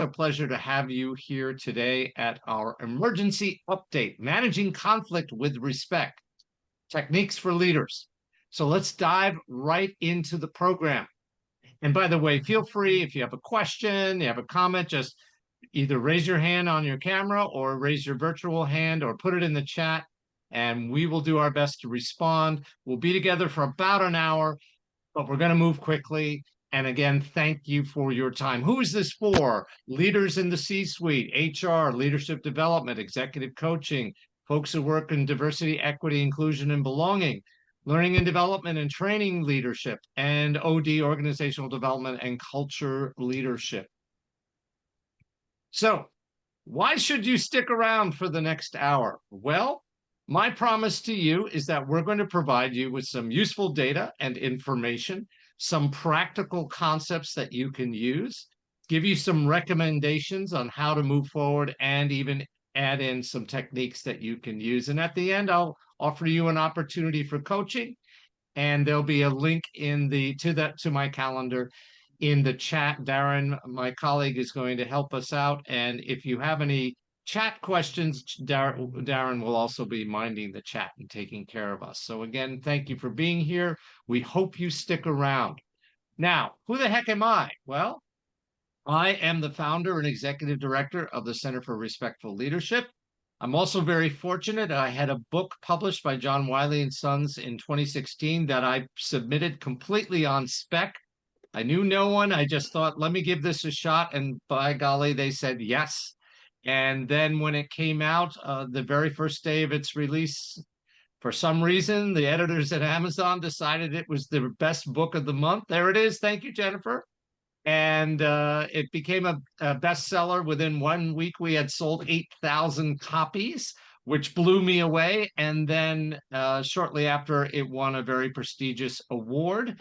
a pleasure to have you here today at our emergency update, Managing Conflict with Respect, Techniques for Leaders. So let's dive right into the program. And by the way, feel free if you have a question, you have a comment, just either raise your hand on your camera or raise your virtual hand or put it in the chat, and we will do our best to respond. We'll be together for about an hour, but we're going to move quickly. And again, thank you for your time. Who is this for? Leaders in the C-suite, HR, leadership development, executive coaching, folks who work in diversity, equity, inclusion, and belonging, learning and development and training leadership, and OD, organizational development and culture leadership. So why should you stick around for the next hour? Well, my promise to you is that we're going to provide you with some useful data and information, some practical concepts that you can use, give you some recommendations on how to move forward, and even add in some techniques that you can use. And at the end, I'll offer you an opportunity for coaching, and there'll be a link to my calendar in the chat. Darren, my colleague, is going to help us out. And if you have any chat questions, Darren will also be minding the chat and taking care of us. So again, thank you for being here. We hope you stick around. Now, who the heck am I? Well, I am the founder and executive director of the Center for Respectful Leadership. I'm also very fortunate. I had a book published by John Wiley and Sons in 2016 that I submitted completely on spec. I knew no one. I just thought, let me give this a shot. And by golly, they said yes. And then when it came out, the very first day of its release, for some reason, the editors at Amazon decided it was the best book of the month. There it is. Thank you, Jennifer. And it became a bestseller. Within 1 week, we had sold 8,000 copies, which blew me away. And then shortly after, it won a very prestigious award.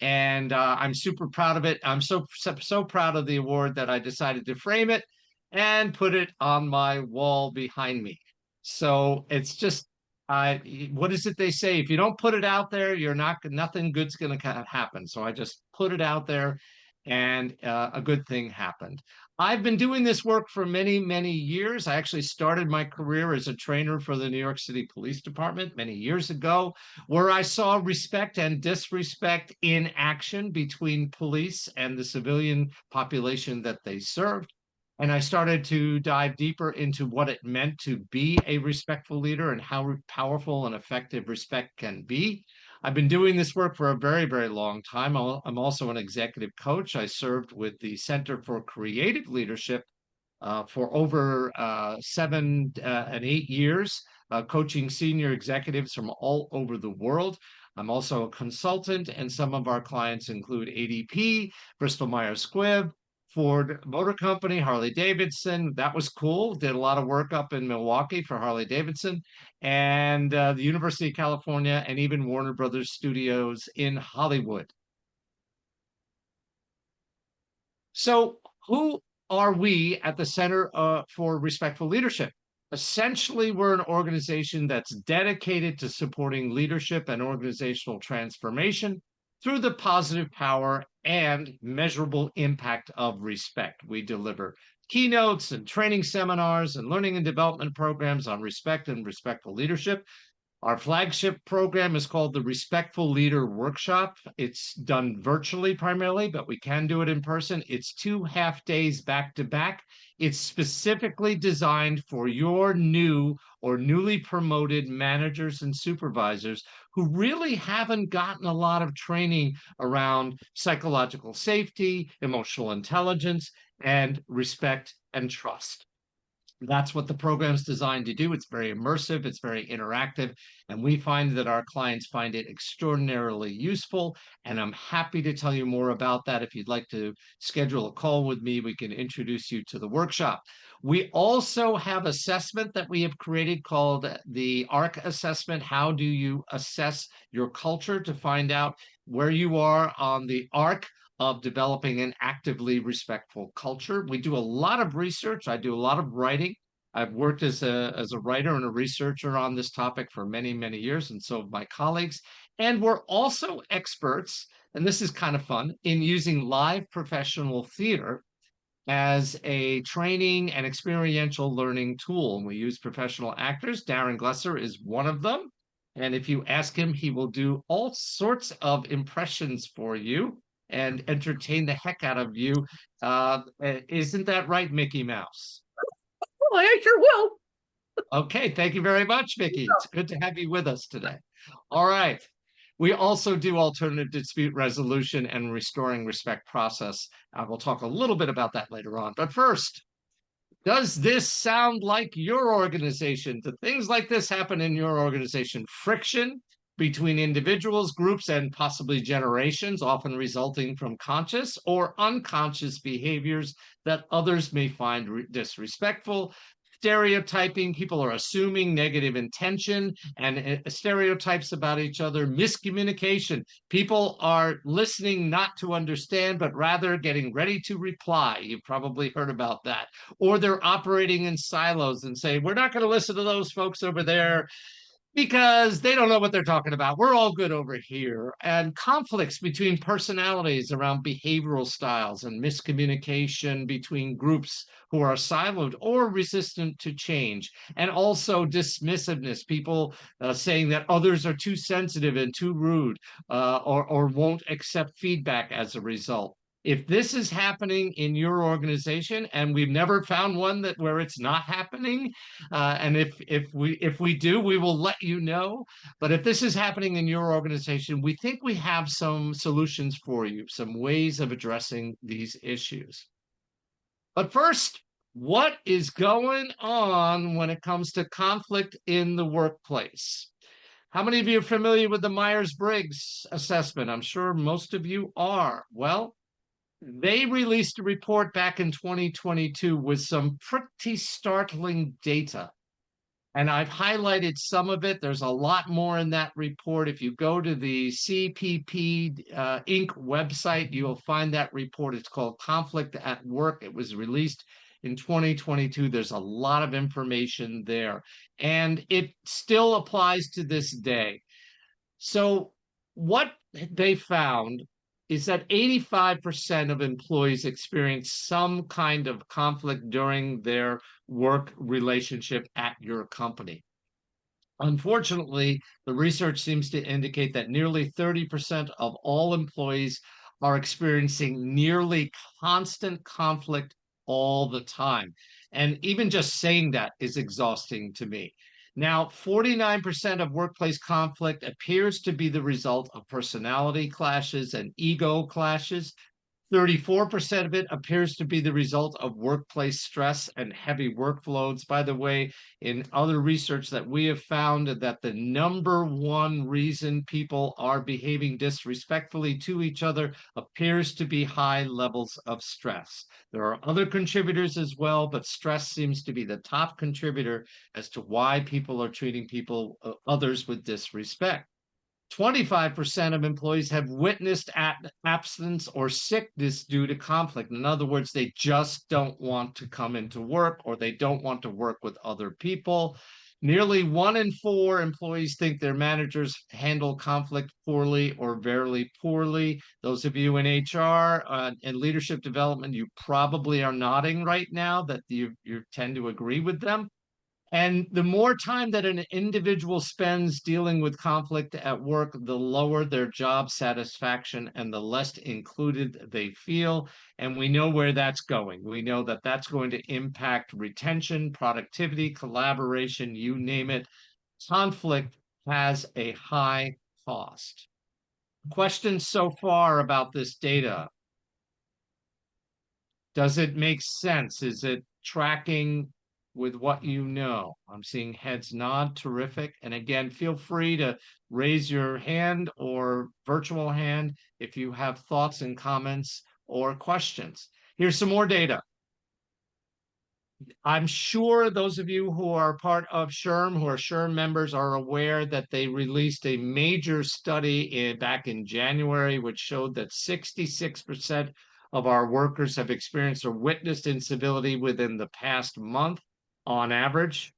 And I'm super proud of it. I'm so proud of the award that I decided to frame it and put it on my wall behind me. So it's just, what is it they say? If you don't put it out there, nothing good's going to happen. So I just put it out there, and a good thing happened. I've been doing this work for many, many years. I actually started my career as a trainer for the New York City Police Department many years ago, where I saw respect and disrespect in action between police and the civilian population that they served. And I started to dive deeper into what it meant to be a respectful leader and how powerful and effective respect can be. I've been doing this work for a very, very long time. I'm also an executive coach. I served with the Center for Creative Leadership for over 7 and 8 years, coaching senior executives from all over the world. I'm also a consultant, and some of our clients include ADP, Bristol Myers Squibb, Ford Motor Company, Harley Davidson. That was cool. Did a lot of work up in Milwaukee for Harley Davidson, and the University of California, and even Warner Brothers Studios in Hollywood. So who are we at the Center for Respectful Leadership? Essentially, we're an organization that's dedicated to supporting leadership and organizational transformation through the positive power and measurable impact of respect. We deliver keynotes and training seminars and learning and development programs on respect and respectful leadership. Our flagship program is called the Respectful Leader Workshop. It's done virtually primarily, but we can do it in person. It's 2 half days back to back. It's specifically designed for your new or newly promoted managers and supervisors who really haven't gotten a lot of training around psychological safety, emotional intelligence, and respect and trust. That's what the program's designed to do. It's very immersive, it's very interactive, and we find that our clients find it extraordinarily useful. And I'm happy to tell you more about that. If you'd like to schedule a call with me, we can introduce you to the workshop. We also have assessment that we have created called the ARC assessment. How do you assess your culture to find out where you are on the ARC of developing an actively respectful culture? We do a lot of research. I do a lot of writing. I've worked as a writer and a researcher on this topic for many, many years, and so have my colleagues. And we're also experts, and this is kind of fun, in using live professional theater as a training and experiential learning tool. And we use professional actors. Darren Glesser is one of them. And if you ask him, he will do all sorts of impressions for you and entertain the heck out of you. Isn't that right, Mickey Mouse? Well, I sure will. Okay, thank you very much, Mickey. It's good to have you with us today. All right. We also do alternative dispute resolution and restoring respect process. I will talk a little bit about that later on. But first, does this sound like your organization? Do things like this happen in your organization? Friction between individuals, groups, and possibly generations, often resulting from conscious or unconscious behaviors that others may find disrespectful. Stereotyping, people are assuming negative intention and stereotypes about each other. Miscommunication, people are listening not to understand, but rather getting ready to reply. You've probably heard about that. Or they're operating in silos and say, we're not going to listen to those folks over there because they don't know what they're talking about. We're all good over here. And conflicts between personalities around behavioral styles and miscommunication between groups who are siloed or resistant to change. And also dismissiveness, people saying that others are too sensitive and too rude, or won't accept feedback as a result. If this is happening in your organization, and we've never found one that where it's not happening, and if we do, we will let you know. But if this is happening in your organization, we think we have some solutions for you, some ways of addressing these issues. But first, what is going on when it comes to conflict in the workplace? How many of you are familiar with the Myers-Briggs assessment? I'm sure most of you are. Well, they released a report back in 2022 with some pretty startling data. And I've highlighted some of it. There's a lot more in that report. If you go to the CPP Inc. website, you'll find that report. It's called Conflict at Work. It was released in 2022. There's a lot of information there, and it still applies to this day. So, what they found is that 85% of employees experience some kind of conflict during their work relationship at your company. Unfortunately, the research seems to indicate that nearly 30% of all employees are experiencing nearly constant conflict all the time. And even just saying that is exhausting to me. Now, 49% of workplace conflict appears to be the result of personality clashes and ego clashes. 34% of it appears to be the result of workplace stress and heavy workloads. By the way, in other research that we have found that the number one reason people are behaving disrespectfully to each other appears to be high levels of stress. There are other contributors as well, but stress seems to be the top contributor as to why people are treating others with disrespect. 25% of employees have witnessed absence or sickness due to conflict. In other words, they just don't want to come into work or they don't want to work with other people. Nearly 1 in 4 employees think their managers handle conflict poorly or very poorly. Those of you in HR and leadership development, you probably are nodding right now that you tend to agree with them. And the more time that an individual spends dealing with conflict at work, the lower their job satisfaction and the less included they feel. And we know where that's going. We know that that's going to impact retention, productivity, collaboration, you name it. Conflict has a high cost. Questions so far about this data? Does it make sense? Is it tracking with what you know? I'm seeing heads nod. Terrific. And again, feel free to raise your hand or virtual hand if you have thoughts and comments or questions. Here's some more data. I'm sure those of you who are part of SHRM, who are SHRM members, are aware that they released a major study back in January, which showed that 66% of our workers have experienced or witnessed incivility within the past month on average.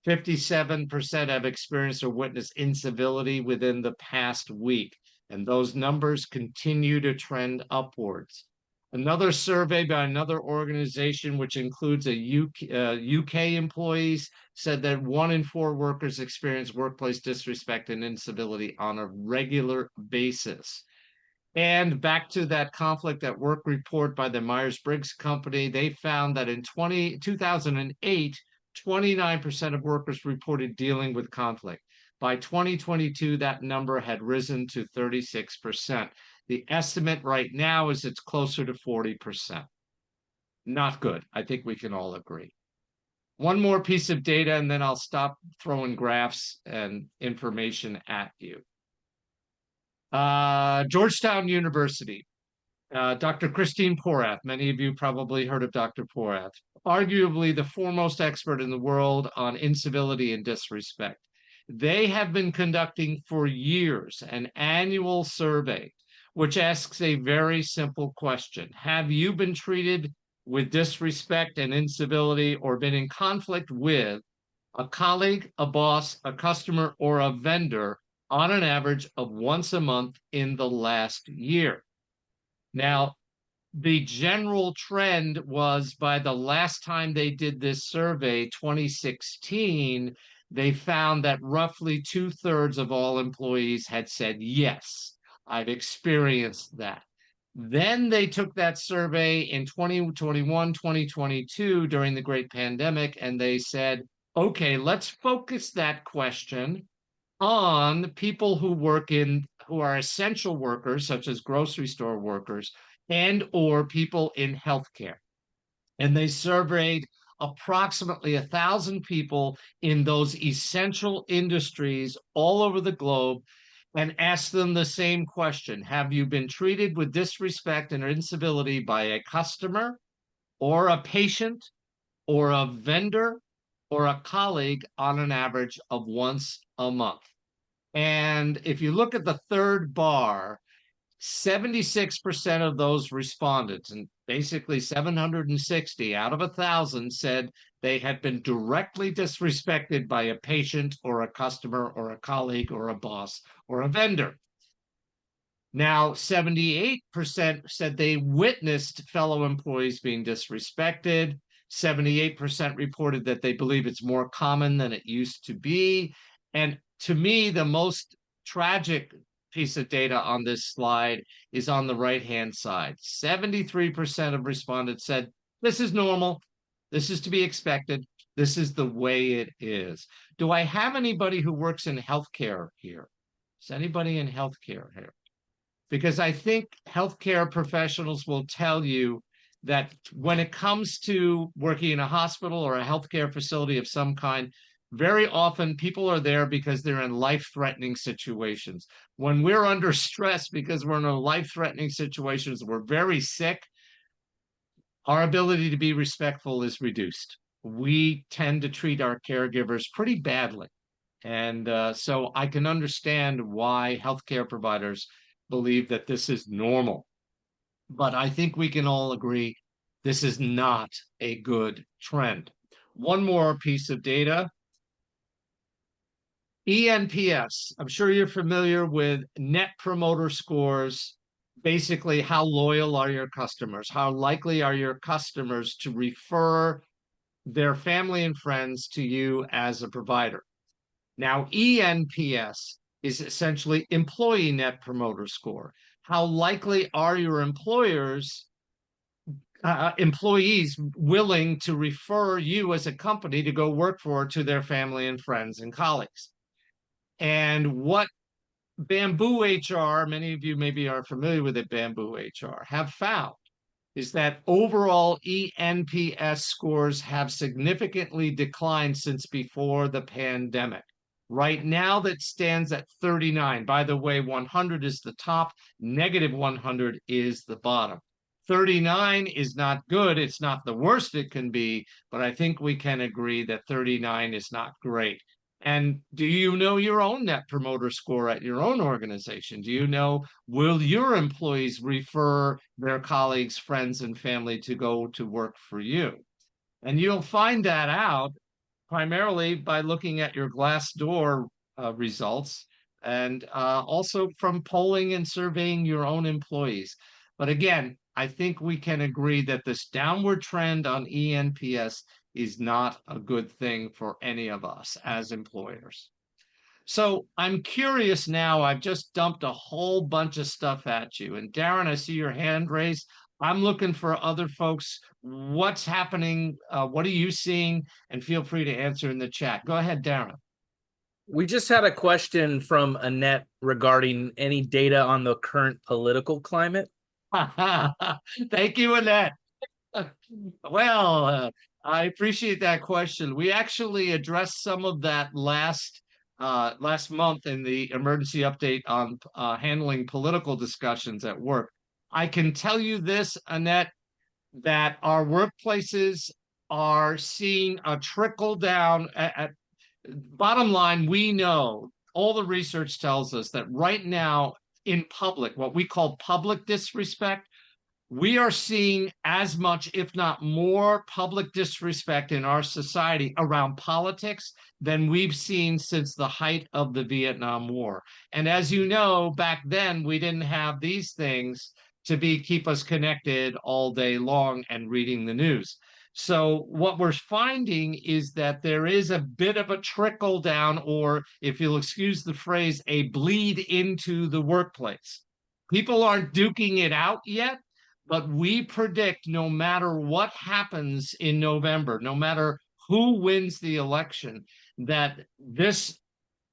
57% have experienced or witnessed incivility within the past week. And those numbers continue to trend upwards. Another survey by another organization, which includes UK employees, said that 1 in 4 workers experience workplace disrespect and incivility on a regular basis. And back to that conflict at work report by the Myers-Briggs company, they found that in 2008, 29% of workers reported dealing with conflict. By 2022, that number had risen to 36%. The estimate right now is it's closer to 40%. Not good. I think we can all agree. One more piece of data, and then I'll stop throwing graphs and information at you. Georgetown University. Dr. Christine Porath, many of you probably heard of Dr. Porath, arguably the foremost expert in the world on incivility and disrespect. They have been conducting for years an annual survey, which asks a very simple question. Have you been treated with disrespect and incivility or been in conflict with a colleague, a boss, a customer, or a vendor on an average of once a month in the last year? Now, the general trend was by the last time they did this survey, 2016, they found that roughly 2/3 of all employees had said, yes, I've experienced that. Then they took that survey in 2021, 2022 during the great pandemic, and they said, okay, let's focus that question on people who are essential workers, such as grocery store workers, and or people in healthcare. And they surveyed approximately 1,000 people in those essential industries all over the globe and asked them the same question. Have you been treated with disrespect and incivility by a customer or a patient or a vendor or a colleague on an average of once a month? And if you look at the third bar, 76% of those respondents, and basically 760 out of 1,000, said they had been directly disrespected by a patient or a customer or a colleague or a boss or a vendor. Now, 78% said they witnessed fellow employees being disrespected. 78% reported that they believe it's more common than it used to be. And to me, the most tragic piece of data on this slide is on the right-hand side. 73% of respondents said, this is normal. This is to be expected. This is the way it is. Do I have anybody who works in healthcare here? Is anybody in healthcare here? Because I think healthcare professionals will tell you that when it comes to working in a hospital or a healthcare facility of some kind, very often people are there because they're in life-threatening situations. When we're under stress because we're in a life-threatening situations, we're very sick, our ability to be respectful is reduced. We tend to treat our caregivers pretty badly. And so I can understand why healthcare providers believe that this is normal. But I think we can all agree this is not a good trend. One more piece of data. ENPS, I'm sure you're familiar with Net Promoter Scores. Basically, how loyal are your customers? How likely are your customers to refer their family and friends to you as a provider? Now, ENPS is essentially Employee Net Promoter Score. How likely are your employees willing to refer you as a company to go work for to their family and friends and colleagues? And what Bamboo HR, many of you maybe are familiar with it, Bamboo HR, have found is that overall ENPS scores have significantly declined since before the pandemic. Right now, that stands at 39. By the way, 100 is the top, -100 is the bottom. 39 is not good. It's not the worst it can be, but I think we can agree that 39 is not great. And do you know your own Net Promoter Score at your own organization? Do you know, will your employees refer their colleagues, friends, and family to go to work for you? And you'll find that out primarily by looking at your Glassdoor results and also from polling and surveying your own employees. But again, I think we can agree that this downward trend on ENPS is not a good thing for any of us as employers. So I'm curious now. I've just dumped a whole bunch of stuff at you. And Darren, I see your hand raised. I'm looking for other folks. What's happening? What are you seeing? And feel free to answer in the chat. Go ahead, Darren. We just had a question from Annette regarding any data on the current political climate. Thank you, Annette. Well, I appreciate that question. We actually addressed some of that last month in the emergency update on handling political discussions at work. I can tell you this, Annette, that our workplaces are seeing a trickle down. Bottom line, we know all the research tells us that right now in public, what we call public disrespect, we are seeing as much, if not more, public disrespect in our society around politics than we've seen since the height of the Vietnam War. And as you know, back then, we didn't have these things to keep us connected all day long and reading the news. So what we're finding is that there is a bit of a trickle down, or if you'll excuse the phrase, a bleed into the workplace. People aren't duking it out yet, but we predict no matter what happens in November, no matter who wins the election, that this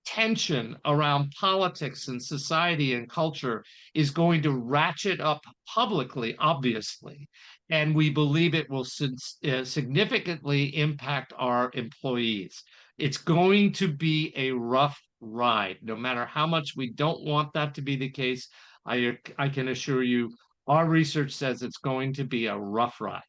tension around politics and society and culture is going to ratchet up publicly, obviously. And we believe it will significantly impact our employees. It's going to be a rough ride, no matter how much we don't want that to be the case. I can assure you, our research says it's going to be a rough ride.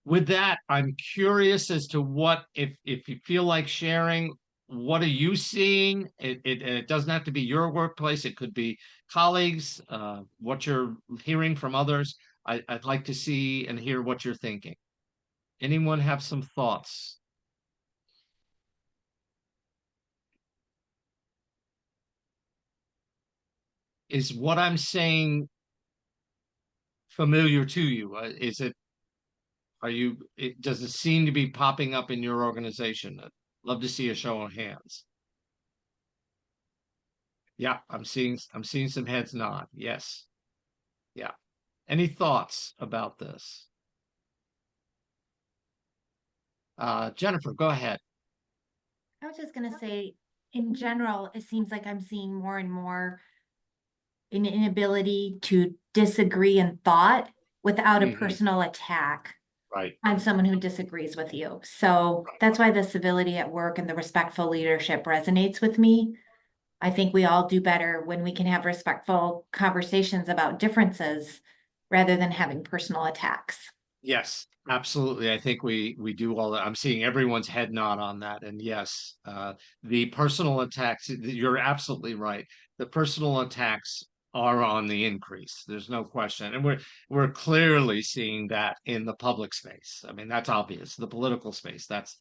With that, I'm curious as to what, if you feel like sharing, what are you seeing? It doesn't have to be your workplace. It could be colleagues, what you're hearing from others. I'd like to see and hear what you're thinking. Anyone have some thoughts? Is what I'm saying familiar to you? Does it seem to be popping up in your organization? I'd love to see a show of hands. Yeah, I'm seeing some heads nod. Yes. Yeah. Any thoughts about this? Jennifer, go ahead. I was just going to say, in general, it seems like I'm seeing more and more an inability to disagree in thought without a personal attack on someone who disagrees with you. So that's why the civility at work and the respectful leadership resonates with me. I think we all do better when we can have respectful conversations about differences rather than having personal attacks. Yes, absolutely. I think we do all that. I'm seeing everyone's head nod on that. And yes, the personal attacks, you're absolutely right. The personal attacks are on the increase. There's no question. And we're clearly seeing that in the public space. I mean, that's obvious. The political space, that's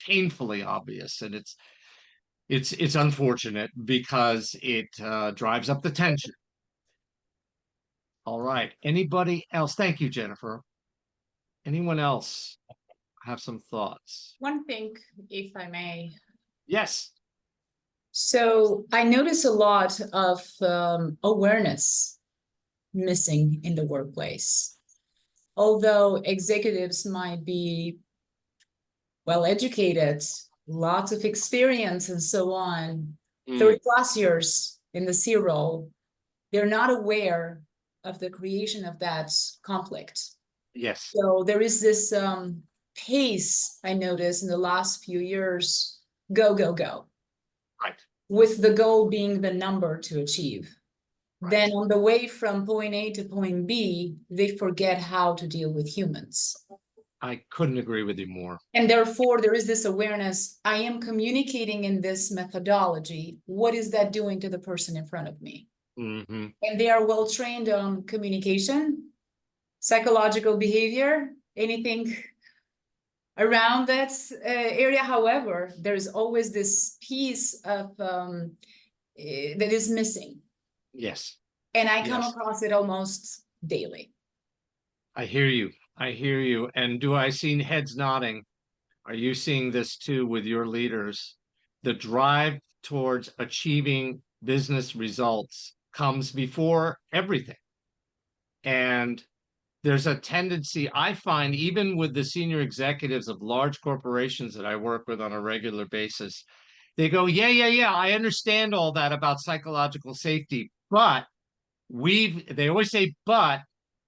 painfully obvious. And it's unfortunate because it drives up the tension. All right. Anybody else? Thank you, Jennifer. Anyone else have some thoughts? One thing, if I may. Yes. So I notice a lot of awareness missing in the workplace. Although executives might be well educated, lots of experience and so on, 30 plus years in the C role, they're not aware of the creation of that conflict. Yes. So there is this pace I noticed in the last few years, go, go, go. Right. With the goal being the number to achieve. Right. Then on the way from point A to point B, they forget how to deal with humans. I couldn't agree with you more. And therefore, there is this awareness. I am communicating in this methodology. What is that doing to the person in front of me? Mm-hmm. And they are well trained on communication, psychological behavior, anything around that area. However, there's always this piece of that is missing. Yes. And I come across it almost daily. I hear you. I hear you. And do I see heads nodding? Are you seeing this too with your leaders? The drive towards achieving business results comes before everything. And there's a tendency I find, even with the senior executives of large corporations that I work with on a regular basis, they go, yeah, I understand all that about psychological safety, but they always say, but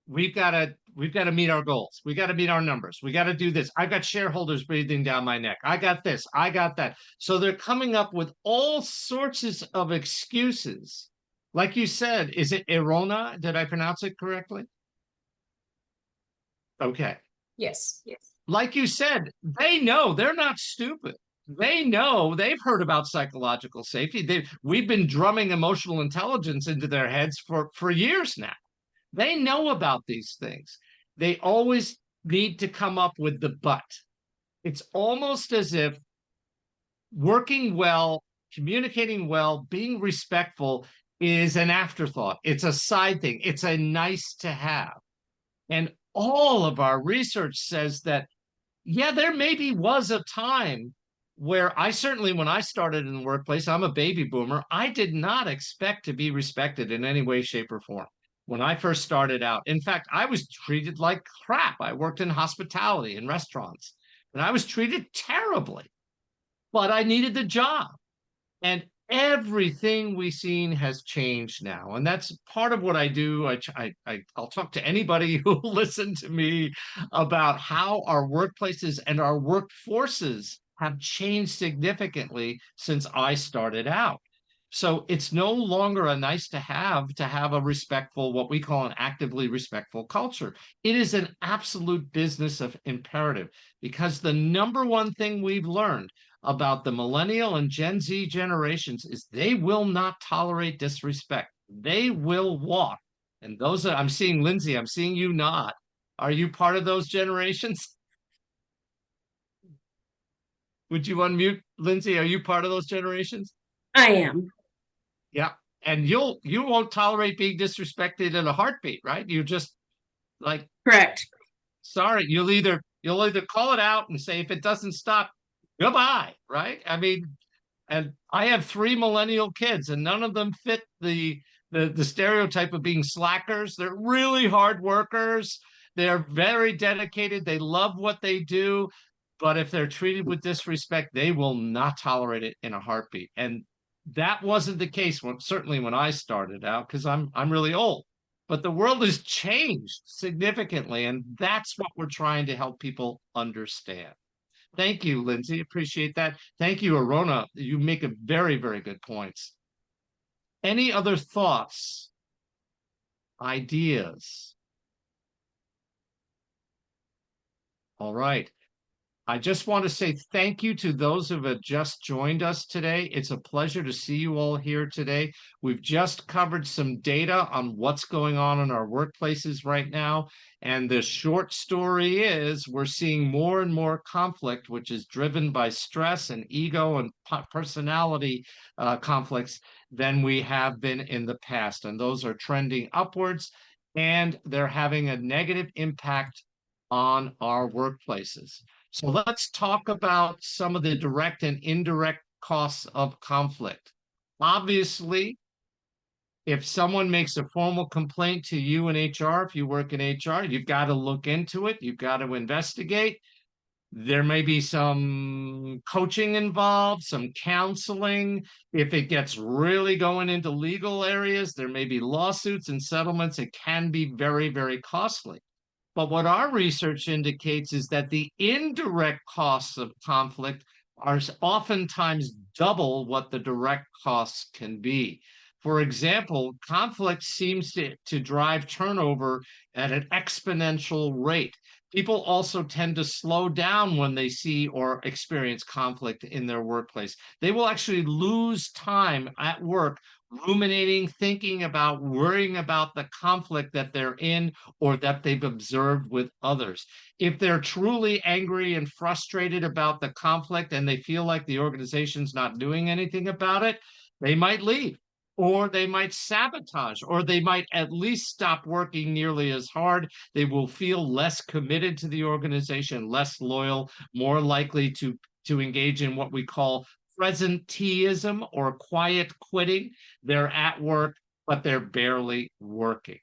we've got to meet our goals. We got to meet our numbers. We got to do this. I've got shareholders breathing down my neck. I got this. I got that. So they're coming up with all sorts of excuses. Like you said, is it Erona? Did I pronounce it correctly? Okay. Yes. Yes. Like you said, they know they're not stupid. They know they've heard about psychological safety. We've been drumming emotional intelligence into their heads for years now. They know about these things. They always need to come up with the but. It's almost as if working well, communicating well, being respectful is an afterthought. It's a side thing. It's a nice to have. And all of our research says that, yeah, there maybe was a time where I certainly, when I started in the workplace, I'm a baby boomer, I did not expect to be respected in any way, shape, or form. When I first started out, in fact, I was treated like crap. I worked in hospitality and restaurants, and I was treated terribly, but I needed the job. And everything we've seen has changed now, and that's part of what I do. I'll talk to anybody who will listen to me about how our workplaces and our workforces have changed significantly since I started out. So it's no longer a nice to have a respectful, what we call an actively respectful culture. It is an absolute business of imperative, because the number one thing we've learned about the millennial and Gen Z generations is they will not tolerate disrespect. They will walk. And those are, I'm seeing Lindsay, I'm seeing you nod. Are you part of those generations? Would you unmute, Lindsay? Are you part of those generations? I am. Yeah. And you won't tolerate being disrespected in a heartbeat, right? You just like, Correct. sorry, you'll either call it out and say, if it doesn't stop, goodbye, right? I mean, and I have 3 millennial kids, and none of them fit the stereotype of being slackers. They're really hard workers. They're very dedicated. They love what they do, but if they're treated with disrespect, they will not tolerate it in a heartbeat. And that wasn't the case certainly when I started out, because I'm really old. But the world has changed significantly, and that's what we're trying to help people understand. Thank you, Lindsay. Appreciate that. Thank you, Arona. You make a very, very good points. Any other thoughts, ideas? All right. I just want to say thank you to those who have just joined us today. It's a pleasure to see you all here today. We've just covered some data on what's going on in our workplaces right now. And the short story is we're seeing more and more conflict, which is driven by stress and ego and personality conflicts than we have been in the past. And those are trending upwards, and they're having a negative impact on our workplaces. So let's talk about some of the direct and indirect costs of conflict. Obviously, if someone makes a formal complaint to you in HR, if you work in HR, you've got to look into it. You've got to investigate. There may be some coaching involved, some counseling. If it gets really going into legal areas, there may be lawsuits and settlements. It can be very, very costly. But what our research indicates is that the indirect costs of conflict are oftentimes double what the direct costs can be. For example, conflict seems to drive turnover at an exponential rate. People also tend to slow down when they see or experience conflict in their workplace. They will actually lose time at work ruminating, thinking about, worrying about the conflict that they're in or that they've observed with others. If they're truly angry and frustrated about the conflict and they feel like the organization's not doing anything about it, they might leave. or they might sabotage, or they might at least stop working nearly as hard. They will feel less committed to the organization, less loyal, more likely to engage in what we call presenteeism or quiet quitting. They're at work, but they're barely working.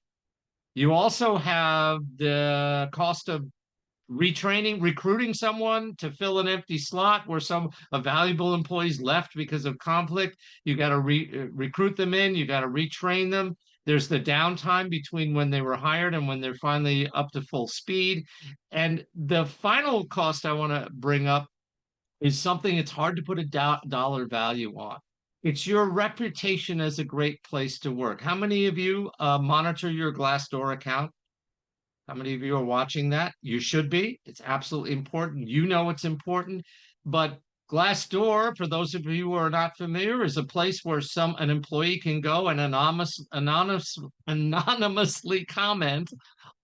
You also have the cost of retraining, recruiting someone to fill an empty slot where some valuable employees left because of conflict. You got to recruit them in, you got to retrain them. There's the downtime between when they were hired and when they're finally up to full speed. And the final cost I want to bring up is something it's hard to put a dollar value on. It's your reputation as a great place to work. How many of you monitor your Glassdoor account? How many of you are watching that? You should be. It's absolutely important. You know it's important. But Glassdoor, for those of you who are not familiar, is a place where an employee can go and anonymously comment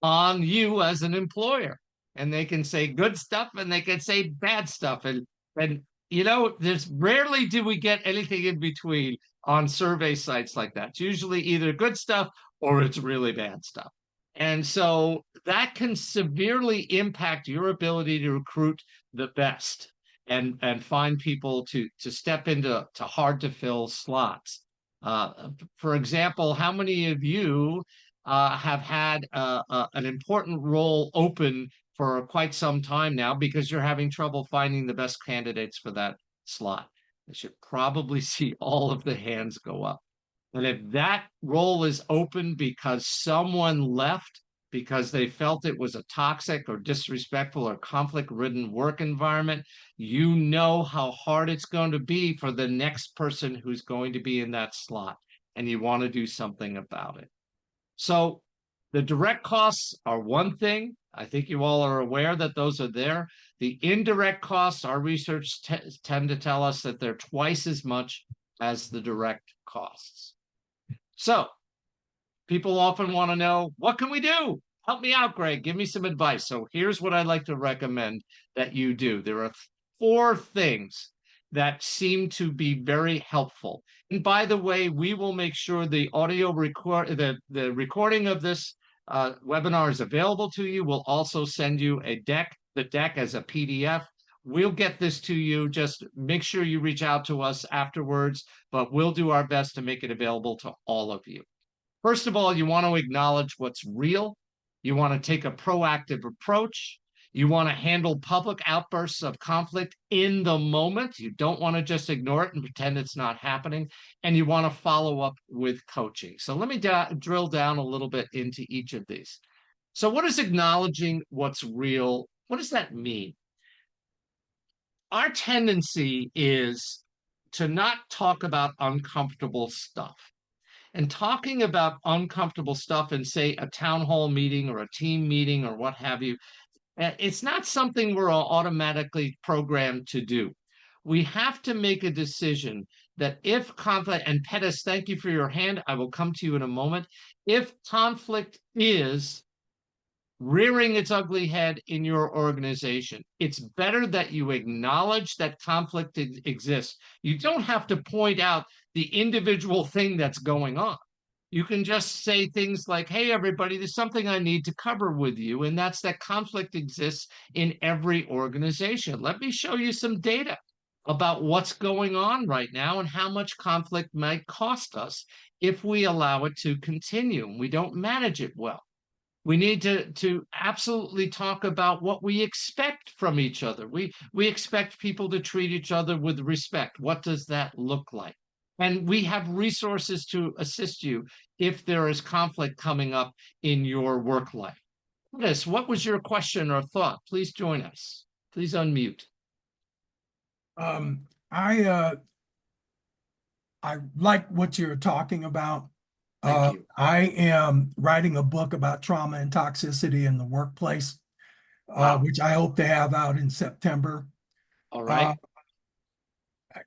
on you as an employer. And they can say good stuff and they can say bad stuff. And you know, there's rarely do we get anything in between on survey sites like that. It's usually either good stuff or it's really bad stuff. And so that can severely impact your ability to recruit the best and find people to step into hard to fill slots. For example, how many of you have had an important role open for quite some time now because you're having trouble finding the best candidates for that slot? I should probably see all of the hands go up. And if that role is open because someone left because they felt it was a toxic or disrespectful or conflict-ridden work environment, you know how hard it's going to be for the next person who's going to be in that slot, and you want to do something about it. So the direct costs are one thing. I think you all are aware that those are there. The indirect costs, our research tend to tell us that they're twice as much as the direct costs. So people often want to know, what can we do? Help me out, Greg. Give me some advice. So here's what I'd like to recommend that you do. There are 4 things that seem to be very helpful. And by the way, we will make sure the audio the recording of this webinar is available to you. We'll also send you the deck as a PDF. We'll get this to you. Just make sure you reach out to us afterwards, but we'll do our best to make it available to all of you. First of all, you want to acknowledge what's real. You want to take a proactive approach. You want to handle public outbursts of conflict in the moment. You don't want to just ignore it and pretend it's not happening. And you want to follow up with coaching. So let me drill down a little bit into each of these. So what is acknowledging what's real? What does that mean? Our tendency is to not talk about uncomfortable stuff. And talking about uncomfortable stuff in, say, a town hall meeting or a team meeting or what have you, it's not something we're automatically programmed to do. We have to make a decision that if conflict, and Pettis, thank you for your hand, I will come to you in a moment. If conflict is rearing its ugly head in your organization, it's better that you acknowledge that conflict exists. You don't have to point out the individual thing that's going on. You can just say things like, hey, everybody, there's something I need to cover with you, and that's that conflict exists in every organization. Let me show you some data about what's going on right now and how much conflict might cost us if we allow it to continue and we don't manage it well. We need to absolutely talk about what we expect from each other. We expect people to treat each other with respect. What does that look like? And we have resources to assist you if there is conflict coming up in your work life. Yes, what was your question or thought? Please join us. Please unmute. I like what you're talking about. Thank you. I am writing a book about trauma and toxicity in the workplace, Wow. which I hope to have out in September. All right.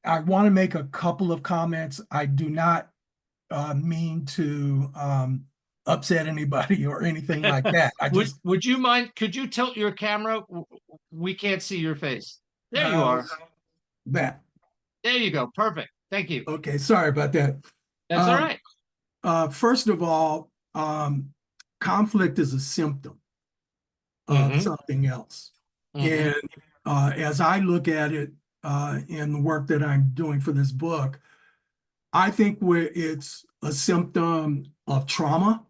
I want to make a couple of comments. I do not mean to upset anybody or anything like that. Would you mind? Could you tilt your camera? We can't see your face. There you are. That. There you go. Perfect. Thank you. Okay, sorry about that. That's all right. First of all, conflict is a symptom of Mhm. something else. Mhm. And as I look at it in the work that I'm doing for this book, I think it's a symptom of trauma.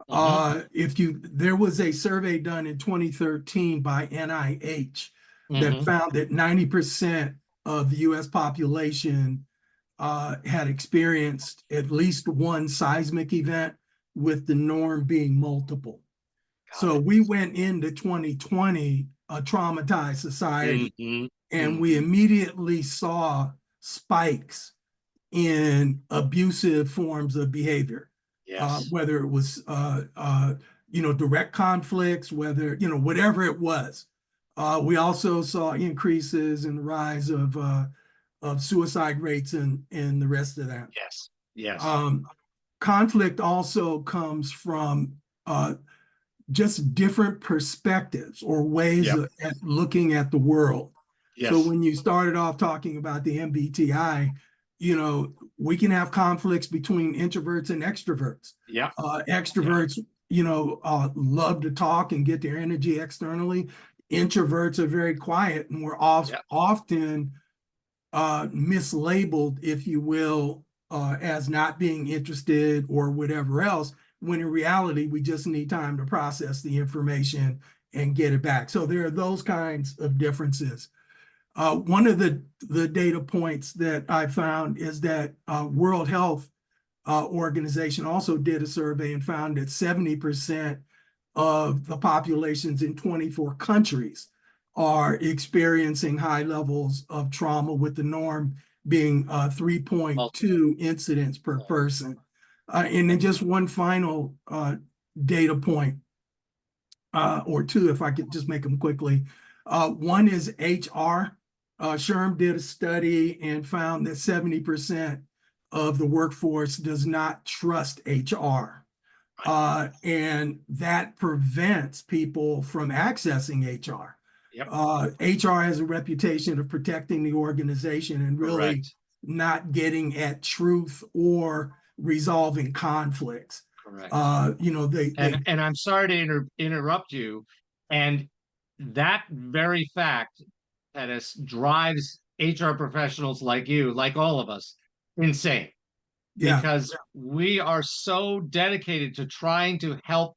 Mhm. There was a survey done in 2013 by NIH that Mhm. found that 90% of the US population had experienced at least one seismic event, with the norm being multiple. Got So it. we went into 2020 a traumatized society, Mhm. and we immediately saw spikes in abusive forms of behavior, Yes. whether it was direct conflicts, whether whatever it was. We also saw increases in the rise of suicide rates and the rest of that. Yes. Yes. Conflict also comes from just different perspectives or ways Yep. at looking at the world. So Yes. when you started off talking about the MBTI, we can have conflicts between introverts and extroverts. Yep. Extroverts, love to talk and get their energy externally. Introverts are very quiet, and we're Yep. often mislabeled, if you will, as not being interested or whatever else, when in reality, we just need time to process the information and get it back. So there are those kinds of differences. One of the data points that I found is that World Health Organization also did a survey and found that 70% of the populations in 24 countries are experiencing high levels of trauma, with the norm being 3.2 incidents per person. And then just one final data point, or two, if I could just make them quickly. One is H.E.A.R. SHRM did a study and found that 70% of the workforce does not trust H.E.A.R. And that prevents people from accessing H.E.A.R. Yep. H.E.A.R has a reputation of protecting the organization and really Correct. not getting at truth or resolving conflicts. Correct. And I'm sorry to interrupt you. And that very fact that drives HR professionals like you, like all of us, insane. Yeah, Because we are so dedicated to trying to help.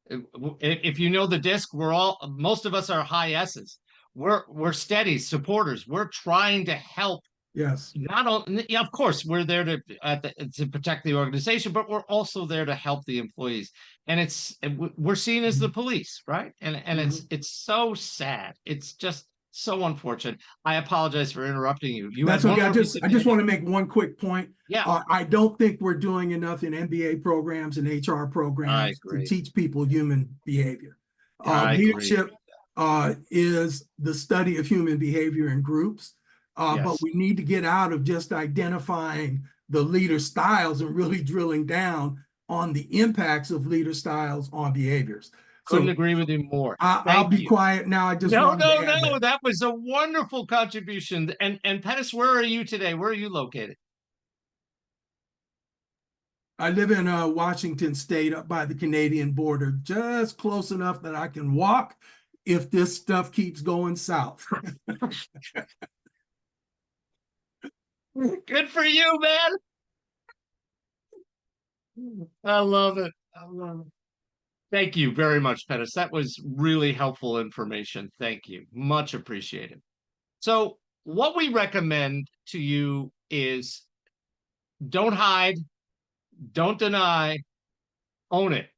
If you know the disc, most of us are high S's. We're steady supporters. We're trying to help. yes. Not only, yeah, of course, we're there to protect the organization, but we're also there to help the employees. And we're seen as the police, right? And it's so sad. It's just so unfortunate. I apologize for interrupting you. You had That's one okay. more piece of I just data. want to make one quick point. Yeah, I don't think we're doing enough in MBA programs and HR I programs to agree. teach people human behavior. I agree. Leadership is the study of human behavior in groups, Yes. but we need to get out of just identifying the leader styles and really drilling down on the impacts of leader styles on behaviors. Couldn't So agree with you more. I'll Thank be you. quiet now. I just No, wanted no, to add no. that. That was a wonderful contribution. And Pettis, where are you today? Where are you located? I live in Washington State, up by the Canadian border, just close enough that I can walk if this stuff keeps going south. Good for you, man. I love it. I love it. Thank you very much, Pettis. That was really helpful information. Thank you. Much appreciated. So, what we recommend to you is don't hide, don't deny, own it.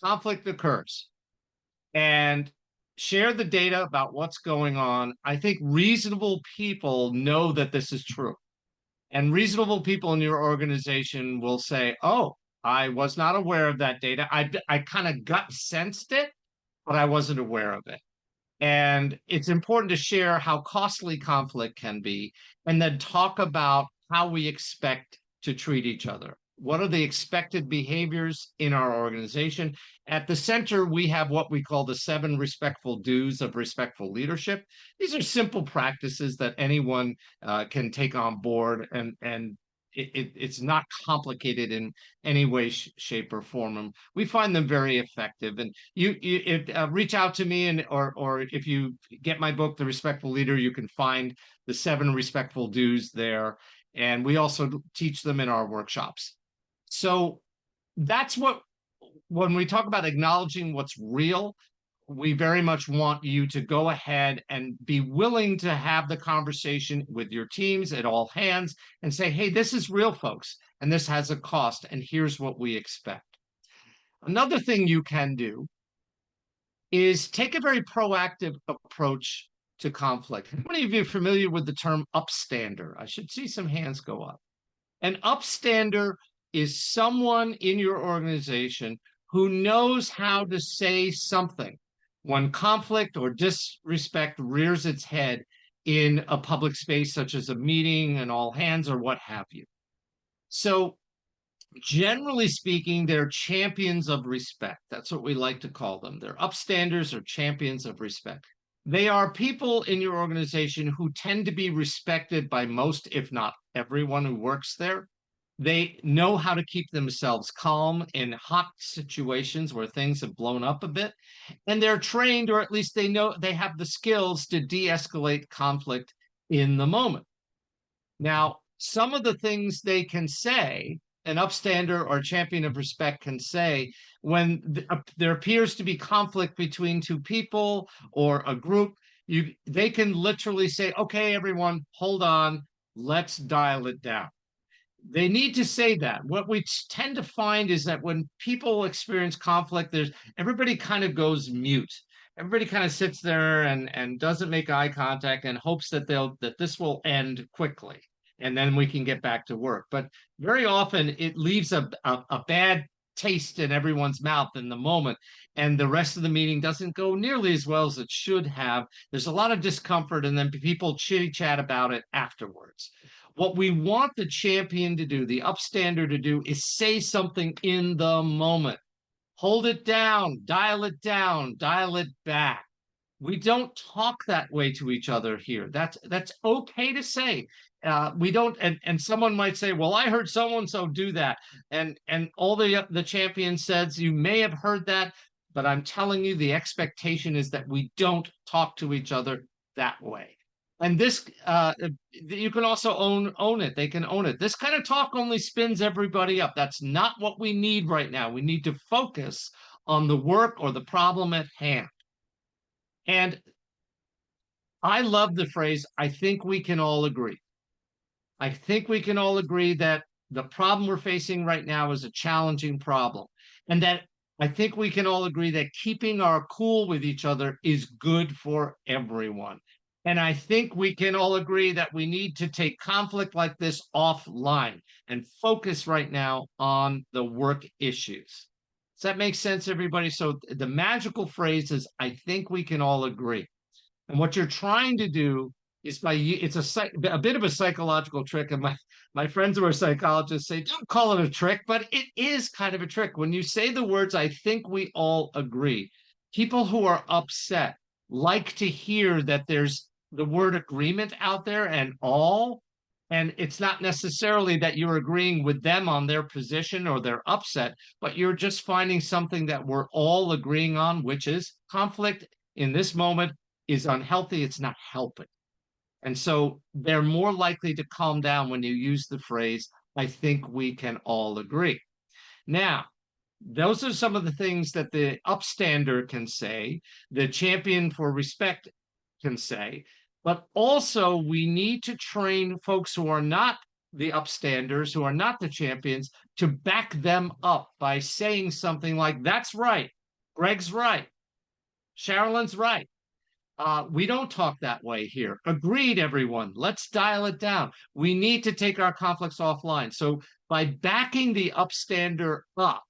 Conflict occurs. And share the data about what's going on. I think reasonable people know that this is true. And reasonable people in your organization will say, oh, I was not aware of that data. I kind of gut sensed it, but I wasn't aware of it. And it's important to share how costly conflict can be, and then talk about how we expect to treat each other. What are the expected behaviors in our organization? At the center, we have what we call the 7 respectful do's of respectful leadership. These are simple practices that anyone can take on board and it's not complicated in any way, shape, or form. And we find them very effective. And reach out to me, and or if you get my book, The Respectful Leader, you can find the 7 respectful do's there. And we also teach them in our workshops. So that's what, when we talk about acknowledging what's real, we very much want you to go ahead and be willing to have the conversation with your teams at all hands and say, hey, this is real, folks, and this has a cost, and here's what we expect. Another thing you can do is take a very proactive approach to conflict. How many of you are familiar with the term upstander? I should see some hands go up. An upstander is someone in your organization who knows how to say something when conflict or disrespect rears its head in a public space, such as a meeting, an all hands, or what have you. So generally speaking, they're champions of respect. That's what we like to call them. They're upstanders or champions of respect. They are people in your organization who tend to be respected by most, if not everyone who works there. They know how to keep themselves calm in hot situations where things have blown up a bit. And they're trained, or at least they know they have the skills to de-escalate conflict in the moment. Now, some of the things they can say, an upstander or champion of respect can say when there appears to be conflict between 2 people or a group, they can literally say, okay, everyone, hold on, let's dial it down. They need to say that. What we tend to find is that when people experience conflict, everybody kind of goes mute. Everybody kind of sits there and doesn't make eye contact and hopes that this will end quickly, and then we can get back to work. But very often it leaves a bad taste in everyone's mouth in the moment, and the rest of the meeting doesn't go nearly as well as it should have. There's a lot of discomfort, and then people chitty chat about it afterwards. What we want the champion to do, the upstander to do, is say something in the moment. Hold it down, dial it back. We don't talk that way to each other here. That's okay to say. We don't, and someone might say, well, I heard so-and-so do that. And all the champion says, you may have heard that, but I'm telling you, the expectation is that we don't talk to each other that way. And this, you can also own it. They can own it. This kind of talk only spins everybody up. That's not what we need right now. We need to focus on the work or the problem at hand. And I love the phrase, I think we can all agree. I think we can all agree that the problem we're facing right now is a challenging problem. And that I think we can all agree that keeping our cool with each other is good for everyone. And I think we can all agree that we need to take conflict like this offline and focus right now on the work issues. Does that make sense, everybody? So the magical phrase is, I think we can all agree. And what you're trying to do is it's a bit of a psychological trick. And my friends who are psychologists say, don't call it a trick, but it is kind of a trick. When you say the words, I think we all agree, people who are upset like to hear that there's the word agreement out there and it's not necessarily that you're agreeing with them on their position or they're upset, but you're just finding something that we're all agreeing on, which is conflict in this moment is unhealthy. It's not helping. And so they're more likely to calm down when you use the phrase, I think we can all agree. Now, those are some of the things that the upstander can say, the champion for respect can say, but also we need to train folks who are not the upstanders, who are not the champions, to back them up by saying something like, that's right, Greg's right, Sherilyn's right. We don't talk that way here. Agreed, everyone. Let's dial it down. We need to take our conflicts offline. So by backing the upstander up,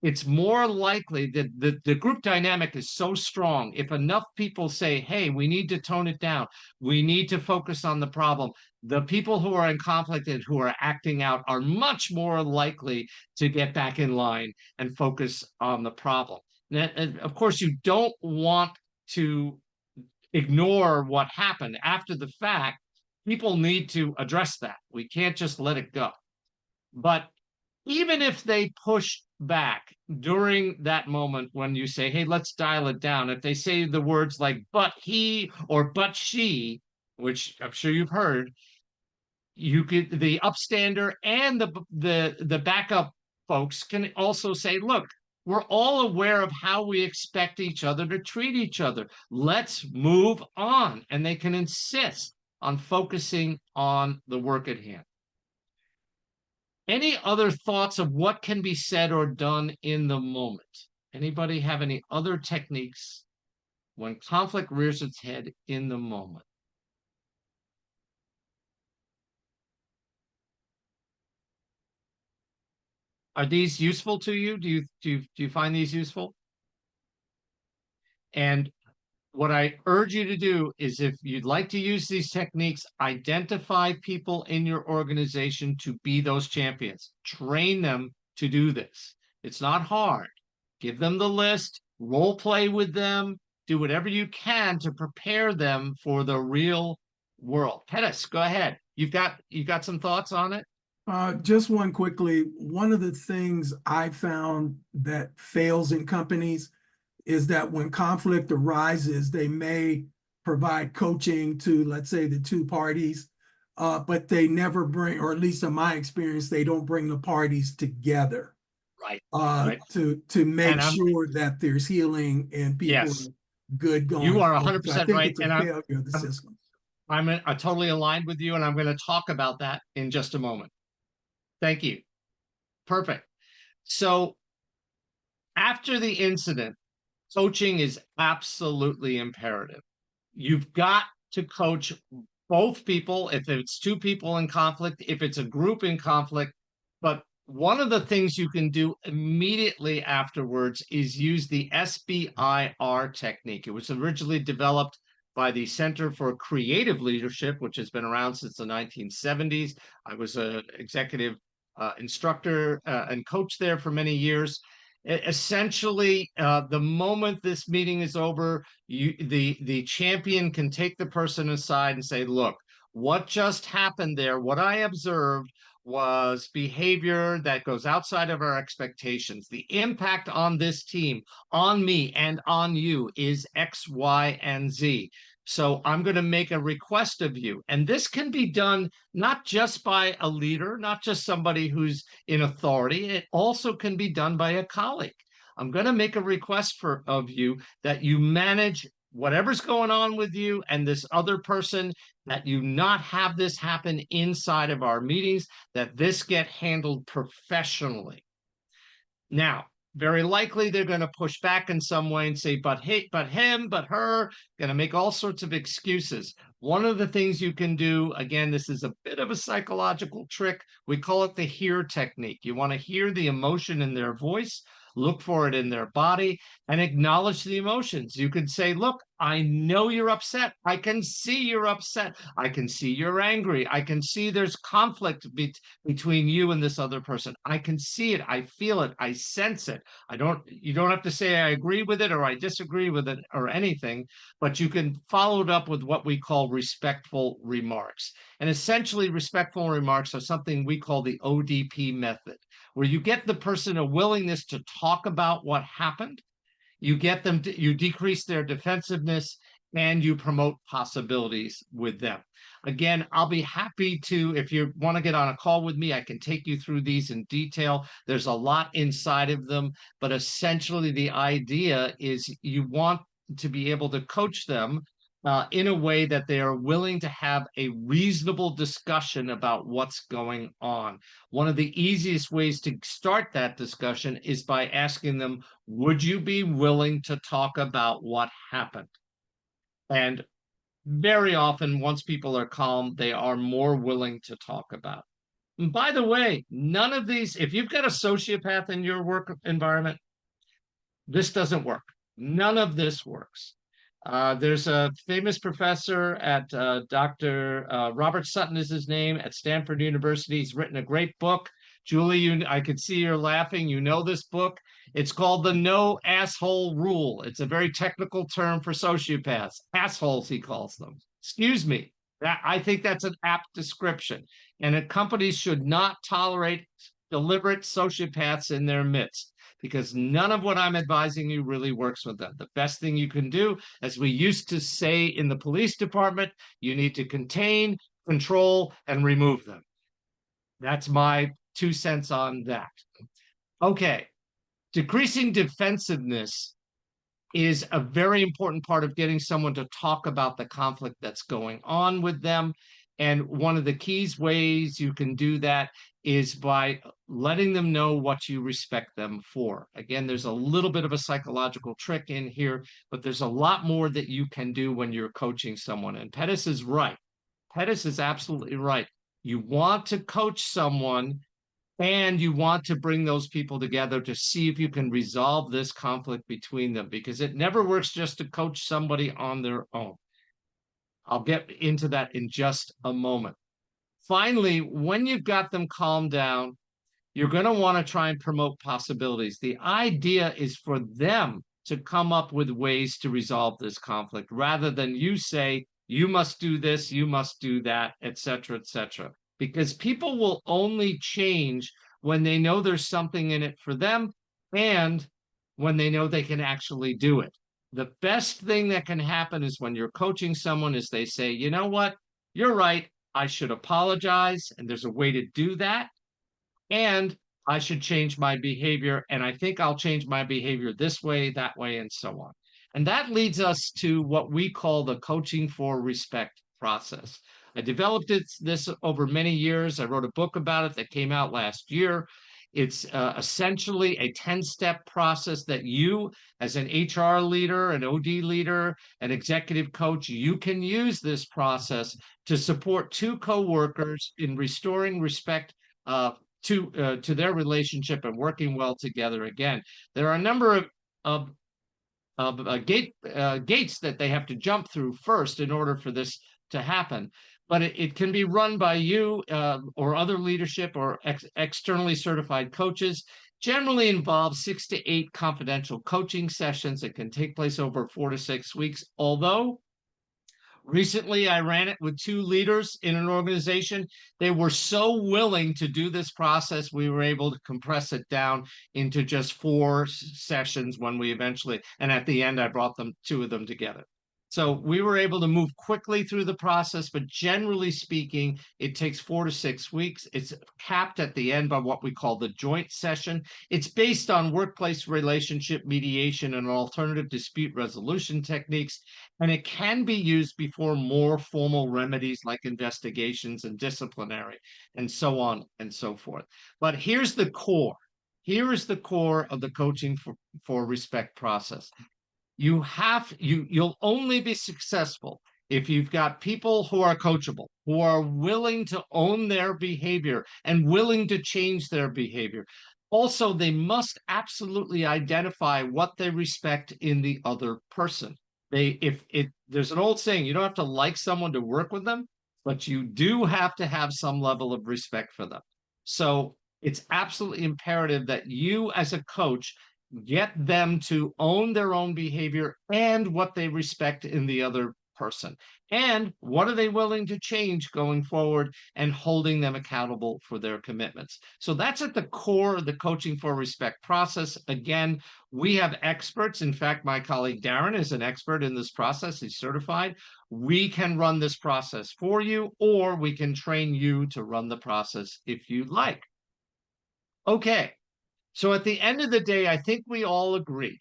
it's more likely that the group dynamic is so strong. If enough people say, hey, we need to tone it down, we need to focus on the problem, the people who are in conflict and who are acting out are much more likely to get back in line and focus on the problem. And of course, you don't want to ignore what happened after the fact. People need to address that. We can't just let it go. But even if they push back during that moment when you say, hey, let's dial it down, if they say the words like, but he or but she, which I'm sure you've heard, you could, the upstander and the backup folks can also say, look, we're all aware of how we expect each other to treat each other. Let's move on. And they can insist on focusing on the work at hand. Any other thoughts of what can be said or done in the moment? Anybody have any other techniques when conflict rears its head in the moment? Are these useful to you? Do you find these useful? And what I urge you to do is, if you'd like to use these techniques, identify people in your organization to be those champions. Train them to do this. It's not hard. Give them the list, role play with them, do whatever you can to prepare them for the real world. Pettis, go ahead. You've got some thoughts on it? Just one quickly. One of the things I found that fails in companies is that when conflict arises, they may provide coaching to, let's say, the two parties, but they never bring, or at least in my experience, they don't bring the parties together. Right. To make And sure that there's healing and people yes, are good going you are forward. 100% So I think right. it's a And failure of the system. I'm totally aligned with you, and I'm going to talk about that in just a moment. Thank you. Perfect. So after the incident, coaching is absolutely imperative. You've got to coach both people, if it's two people in conflict, if it's a group in conflict. But one of the things you can do immediately afterwards is use the SBIR technique. It was originally developed by the Center for Creative Leadership, which has been around since the 1970s. I was an executive instructor and coach there for many years. Essentially, the moment this meeting is over, the champion can take the person aside and say, look, what just happened there, what I observed was behavior that goes outside of our expectations. The impact on this team, on me and on you, is X, Y, and Z. So I'm going to make a request of you. And this can be done not just by a leader, not just somebody who's in authority. It also can be done by a colleague. I'm going to make a request of you that you manage whatever's going on with you and this other person, that you not have this happen inside of our meetings, that this get handled professionally. Now, very likely they're going to push back in some way and say, but hey, but him, but her, going to make all sorts of excuses. One of the things you can do, again, this is a bit of a psychological trick. We call it the H.E.A.R technique. You want to hear the emotion in their voice, look for it in their body, and acknowledge the emotions. You could say, look, I know you're upset. I can see you're upset. I can see you're angry. I can see there's conflict between you and this other person. I can see it. I feel it. I sense it. You don't have to say I agree with it or I disagree with it or anything, but you can follow it up with what we call respectful remarks. And essentially, respectful remarks are something we call the ODP method, where you get the person a willingness to talk about what happened. You get them to, you decrease their defensiveness, and you promote possibilities with them. Again, I'll be happy to, if you want to get on a call with me, I can take you through these in detail. There's a lot inside of them, but essentially the idea is you want to be able to coach them in a way that they are willing to have a reasonable discussion about what's going on. One of the easiest ways to start that discussion is by asking them, would you be willing to talk about what happened? And very often, once people are calm, they are more willing to talk about it. And by the way, none of these, if you've got a sociopath in your work environment, this doesn't work. None of this works. There's a famous professor at Dr. Robert Sutton is his name, at Stanford University. He's written a great book. Julie, I could see you're laughing. You know this book. It's called the No Asshole Rule. It's a very technical term for sociopaths. Assholes, he calls them. Excuse me. I think that's an apt description. And companies should not tolerate deliberate sociopaths in their midst, because none of what I'm advising you really works with them. The best thing you can do, as we used to say in the police department, you need to contain, control, and remove them. That's my 2 cents on that. Okay. Decreasing defensiveness is a very important part of getting someone to talk about the conflict that's going on with them. And one of the keys ways you can do that is by letting them know what you respect them for. Again, there's a little bit of a psychological trick in here, but there's a lot more that you can do when you're coaching someone. And Pettis is right. Pettis is absolutely right. You want to coach someone and you want to bring those people together to see if you can resolve this conflict between them, because it never works just to coach somebody on their own. I'll get into that in just a moment. Finally, when you've got them calmed down, you're going to want to try and promote possibilities. The idea is for them to come up with ways to resolve this conflict rather than you say, you must do this, you must do that, etc., etc. Because people will only change when they know there's something in it for them and when they know they can actually do it. The best thing that can happen is when you're coaching someone is they say, you know what, you're right, I should apologize, and there's a way to do that, and I should change my behavior, and I think I'll change my behavior this way, that way, and so on. And that leads us to what we call the coaching for respect process. I developed this over many years. I wrote a book about it that came out last year. It's essentially a 10-step process that you, as an HR leader, an OD leader, an executive coach, you can use this process to support two coworkers in restoring respect to their relationship and working well together again. There are a number of gates that they have to jump through first in order for this to happen. But it can be run by you or other leadership or externally certified coaches. Generally involves 6 to 8 confidential coaching sessions. It can take place over 4 to 6 weeks. Although recently I ran it with 2 leaders in an organization. They were so willing to do this process, we were able to compress it down into just 4 sessions when we eventually, and at the end I brought 2 of them together. So we were able to move quickly through the process, but generally speaking, it takes 4 to 6 weeks. It's capped at the end by what we call the joint session. It's based on workplace relationship mediation and alternative dispute resolution techniques, and it can be used before more formal remedies like investigations and disciplinary, and so on and so forth. But here's the core. Here is the core of the coaching for respect process. You'll only be successful if you've got people who are coachable, who are willing to own their behavior and willing to change their behavior. Also, they must absolutely identify what they respect in the other person. There's an old saying, you don't have to like someone to work with them, but you do have to have some level of respect for them. So it's absolutely imperative that you as a coach get them to own their own behavior and what they respect in the other person. And what are they willing to change going forward, and holding them accountable for their commitments. So that's at the core of the coaching for respect process. Again, we have experts. In fact, my colleague Darren is an expert in this process. He's certified. We can run this process for you, or we can train you to run the process if you like. Okay. So at the end of the day, I think we all agree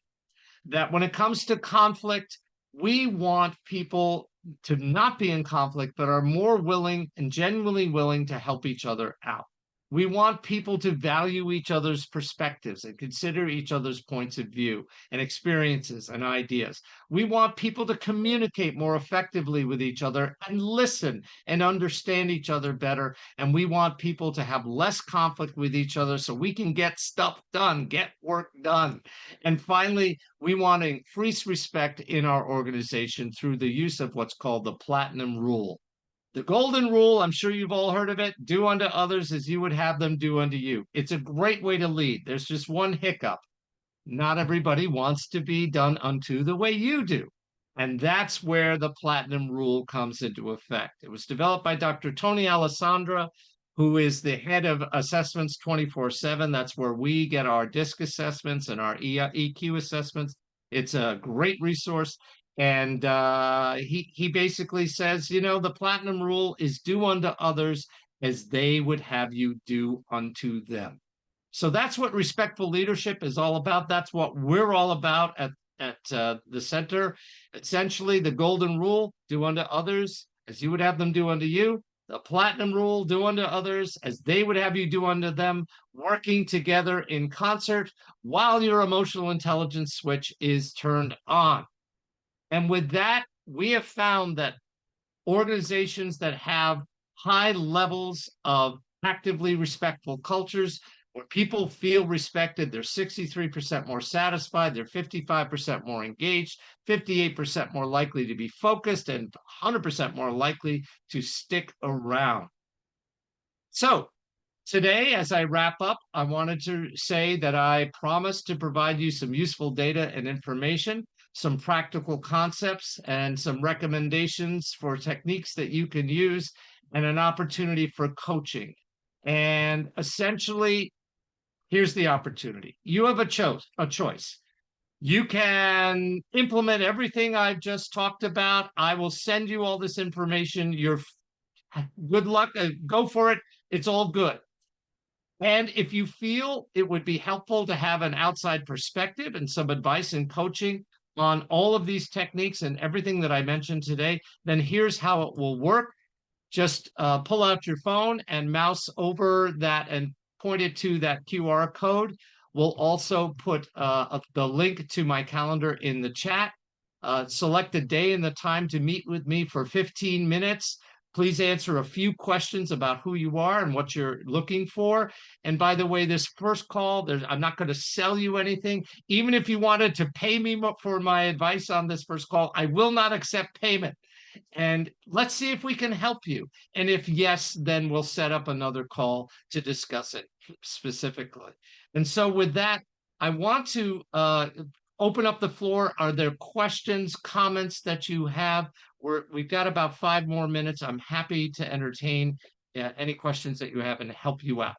that when it comes to conflict, we want people to not be in conflict, but are more willing and genuinely willing to help each other out. We want people to value each other's perspectives and consider each other's points of view and experiences and ideas. We want people to communicate more effectively with each other and listen and understand each other better. And we want people to have less conflict with each other so we can get stuff done, get work done. And finally, we want to increase respect in our organization through the use of what's called the Platinum Rule. The golden rule, I'm sure you've all heard of it, do unto others as you would have them do unto you. It's a great way to lead. There's just one hiccup. Not everybody wants to be done unto the way you do. And that's where the platinum rule comes into effect. It was developed by Dr. Tony Alessandra, who is the head of assessments 24/7. That's where we get our DISC assessments and our EQ assessments. It's a great resource. And he basically says, you know, the platinum rule is do unto others as they would have you do unto them. So that's what respectful leadership is all about. That's what we're all about at the center. Essentially, the golden rule, do unto others as you would have them do unto you. The platinum rule, do unto others as they would have you do unto them, working together in concert while your emotional intelligence switch is turned on. And with that, we have found that organizations that have high levels of actively respectful cultures, where people feel respected, they're 63% more satisfied, they're 55% more engaged, 58% more likely to be focused, and 100% more likely to stick around. So today, as I wrap up, I wanted to say that I promised to provide you some useful data and information, some practical concepts, and some recommendations for techniques that you can use, and an opportunity for coaching. And essentially, here's the opportunity. You have a choice. You can implement everything I've just talked about. I will send you all this information. Good luck. Go for it. It's all good. And if you feel it would be helpful to have an outside perspective and some advice and coaching on all of these techniques and everything that I mentioned today, then here's how it will work. Just pull out your phone and mouse over that and point it to that QR code. We'll also put the link to my calendar in the chat. Select the day and the time to meet with me for 15 minutes. Please answer a few questions about who you are and what you're looking for. And by the way, this first call, I'm not going to sell you anything. Even if you wanted to pay me for my advice on this first call, I will not accept payment. And let's see if we can help you. And if yes, then we'll set up another call to discuss it specifically. And so with that, I want to open up the floor. Are there questions, comments that you have? We've got about 5 more minutes. I'm happy to entertain any questions that you have and help you out.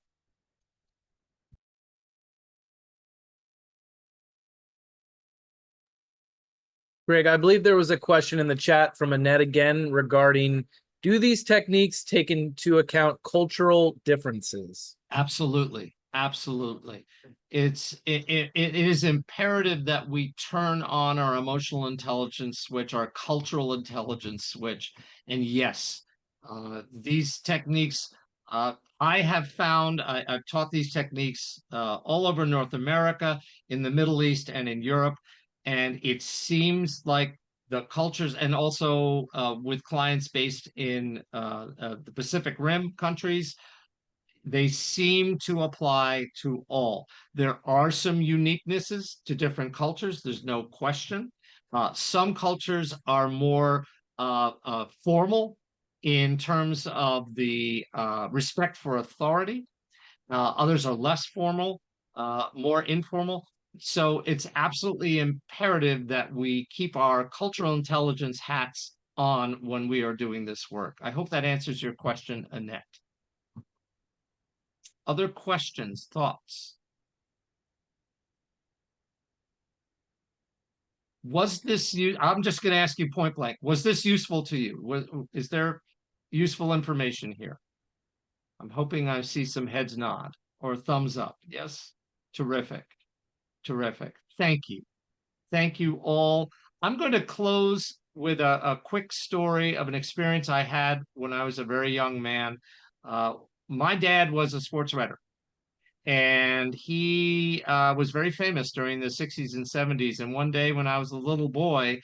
Greg, I believe there was a question in the chat from Annette again regarding, do these techniques take into account cultural differences? Absolutely. Absolutely. It is imperative that we turn on our emotional intelligence switch, our cultural intelligence switch. And yes, these techniques, I have found, I've taught these techniques all over North America, in the Middle East, and in Europe. And it seems like the cultures, and also with clients based in the Pacific Rim countries, they seem to apply to all. There are some uniquenesses to different cultures, there's no question. Some cultures are more formal in terms of the respect for authority. Others are less formal, more informal. So it's absolutely imperative that we keep our cultural intelligence hats on when we are doing this work. I hope that answers your question, Annette. Other questions, thoughts? Was this you? I'm just going to ask you point blank. Was this useful to you? Is there useful information here? I'm hoping I see some heads nod or thumbs up. Yes. Terrific. Terrific. Thank you. Thank you all. I'm going to close with a quick story of an experience I had when I was a very young man. My dad was a sports writer, and he was very famous during the 60s and 70s. And one day when I was a little boy,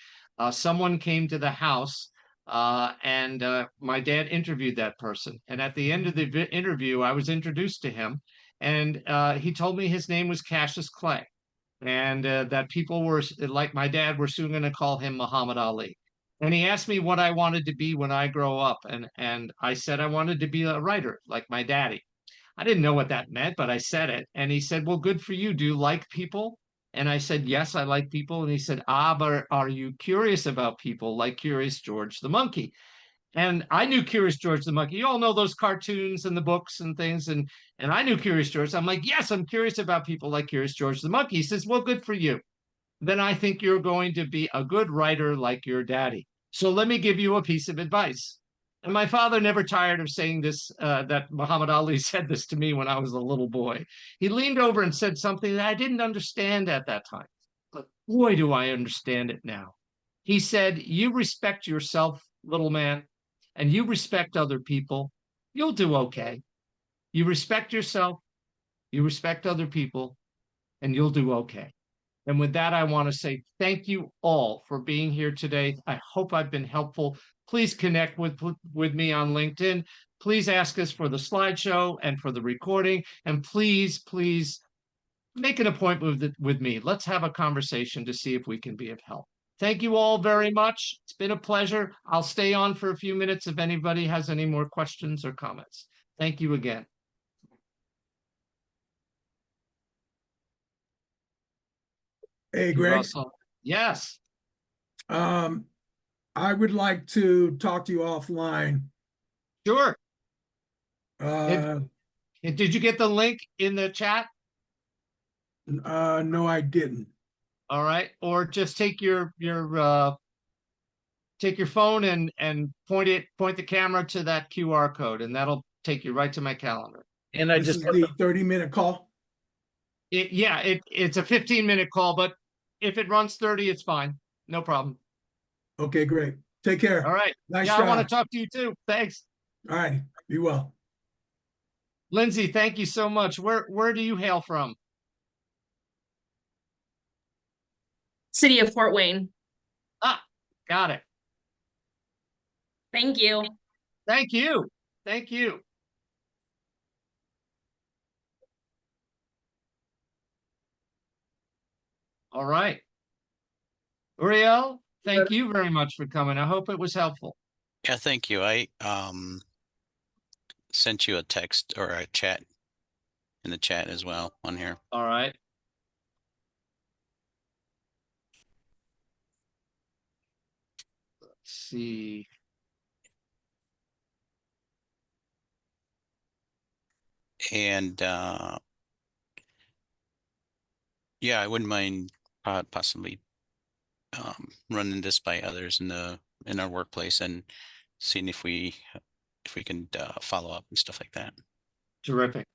someone came to the house, and my dad interviewed that person. And at the end of the interview, I was introduced to him, and he told me his name was Cassius Clay, and that people were, like my dad, were soon going to call him Muhammad Ali. And he asked me what I wanted to be when I grow up. And I said I wanted to be a writer like my daddy. I didn't know what that meant, but I said it. And he said, well, good for you. Do you like people? And I said, yes, I like people. And he said, ah, but are you curious about people like Curious George the monkey? And I knew Curious George the monkey. You all know those cartoons and the books and things. And I knew Curious George. I'm like, yes, I'm curious about people like Curious George the monkey. He says, well, good for you. Then I think you're going to be a good writer like your daddy. So let me give you a piece of advice. And my father never tired of saying this, that Muhammad Ali said this to me when I was a little boy. He leaned over and said something that I didn't understand at that time. But boy, do I understand it now. He said, you respect yourself, little man, and you respect other people, you'll do okay. You respect yourself, you respect other people, and you'll do okay. And with that, I want to say thank you all for being here today. I hope I've been helpful. Please connect with me on LinkedIn. Please ask us for the slideshow and for the recording. And please, please make an appointment with me. Let's have a conversation to see if we can be of help. Thank you all very much. It's been a pleasure. I'll stay on for a few minutes if anybody has any more questions or comments. Thank you again. Hey, Greg. Russell. Yes. I would like to talk to you offline. Sure. Uh, Did you get the link in the chat? no, I didn't. All right. Or just take your phone and point the camera to that QR code, and that'll take you right to my calendar. And I This just is the 30-minute call. It's a 15-minute call, but if it runs 30, it's fine. No problem. Okay, great. Take care. All right. Nice Yeah, job. I want to talk to you too. Thanks. All right. Be well. Lindsay, thank you so much. Where do you hail from? City of Fort Wayne. Ah, got it. Thank you. Thank you. Thank you. All right. Uriel, thank you very much for coming. I hope it was helpful. Yeah, thank you. I sent you a text or a chat in the chat as well on here. All right. Let's see. And yeah, I wouldn't mind possibly running this by others in our workplace and seeing if we can follow up and stuff like that. Terrific.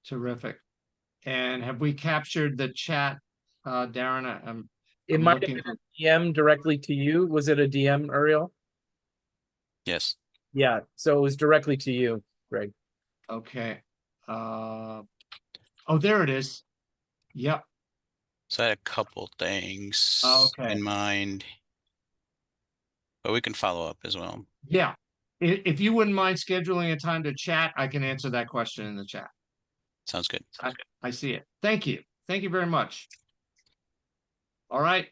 Terrific. And have we captured the chat, Darren? it I'm might have looking been a DM directly to you. Was it a DM, Uriel? Yes. Yeah, so it was directly to you, Greg. Okay. Oh, there it is. Yep. So I had a couple things Okay. in mind, but we can follow up as well. Yeah. If you wouldn't mind scheduling a time to chat, I can answer that question in the chat. Sounds good. I see it. Thank you. Thank you very much. All right.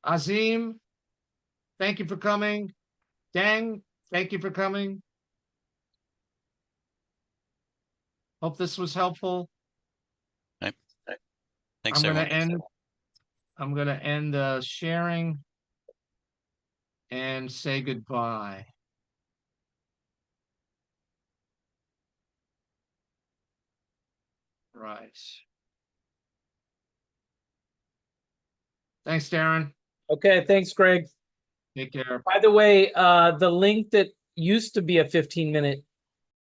Azim, thank you for coming. Dang, thank you for coming. Hope this was helpful. Thanks, I'm everyone. gonna end sharing and say goodbye. Right. Thanks, Darren. Okay, thanks, Greg. Take care. By the way, the link that used to be a 15-minute